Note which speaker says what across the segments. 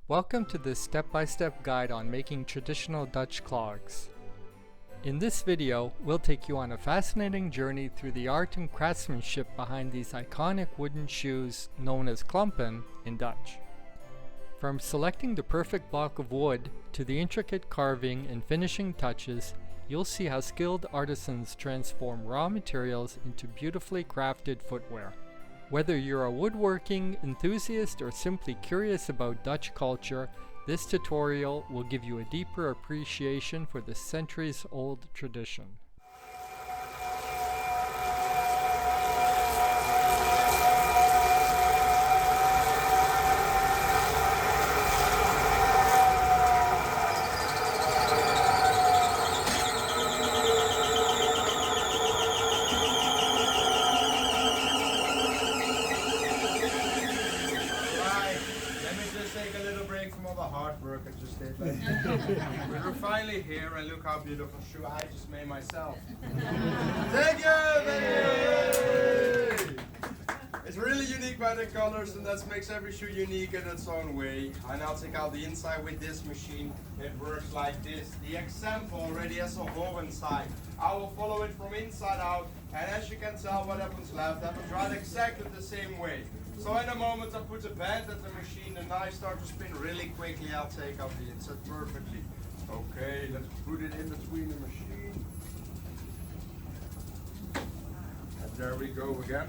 Speaker 1: Welcome to this step-by-step guide on making traditional Dutch clogs. In this video, we'll take you on a fascinating journey through the art and craftsmanship behind these iconic wooden shoes known as Klompen in Dutch. From selecting the perfect block of wood to the intricate carving and finishing touches, you'll see how skilled artisans transform raw materials into beautifully crafted footwear. Whether you're a woodworking enthusiast or simply curious about Dutch culture, this tutorial will give you a deeper appreciation for this centuries-old tradition.
Speaker 2: We're finally here, and look how beautiful shoe I just made myself. Thank you! It's really unique by the colors, and that makes every shoe unique in its own way. I now take out the inside with this machine. It works like this. The example already has a hole inside. I will follow it from inside out, and as you can tell what happens left happens right exactly the same way. So in a moment I put a band at the machine and I start to spin really quickly. I'll take out the inside perfectly. Okay, let's put it in between the machine. And there we go again.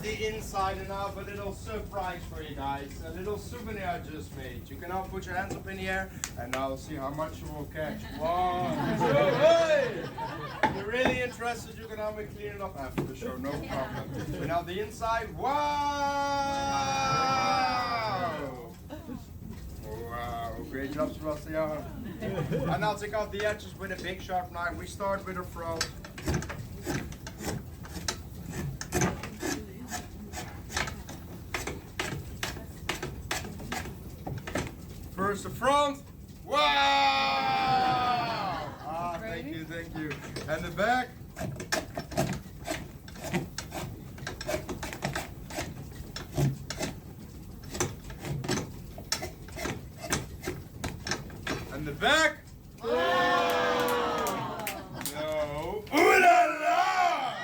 Speaker 2: The inside, and now I have a little surprise for you guys, a little souvenir I just made. You can now put your hands up in the air and now see how much you will catch. 1, 2, hey! If you're really interested, you can have me clean it up after the show, no problem. And now the inside, wow! Wow, great job, Sebastian. And now take out the edges with a big sharp knife. We start with the front. First the front. Wow! Ah, thank you, thank you. And the back. And the back. Wow! No. Ooh la la!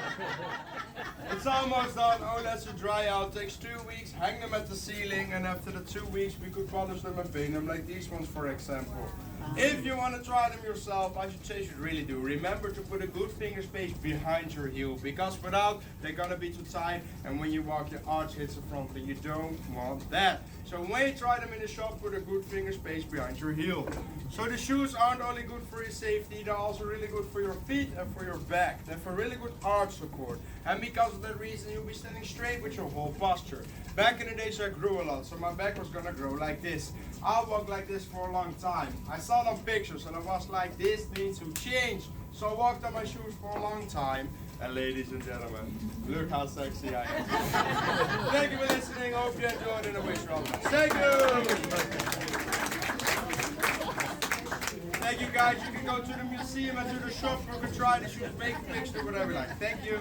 Speaker 2: It's almost done. Oh, let's dry out. Takes 2 weeks. Hang them at the ceiling, and after the 2 weeks, we could polish them and paint them like these ones, for example. If you want to try them yourself, I should say you should really do. Remember to put a good finger space behind your heel, because without, they're gonna be too tight, and when you walk, your arch hits the front, and you don't want that. So when you try them in the shop, put a good finger space behind your heel. So the shoes aren't only good for your safety, they're also really good for your feet and for your back. They're for really good arch support. And because of that reason, you'll be standing straight with your whole posture. Back in the days I grew a lot, so my back was gonna grow like this. I walked like this for a long time. I saw it on pictures and I was like, this needs to change. So I walked on my shoes for a long time. And ladies and gentlemen, look how sexy I am. Thank you for listening. Hope you enjoyed it and I wish you all the best. Thank you! Thank you guys. You can go to the museum and to the shop. You can try the shoes, make a picture, whatever you like. Thank you.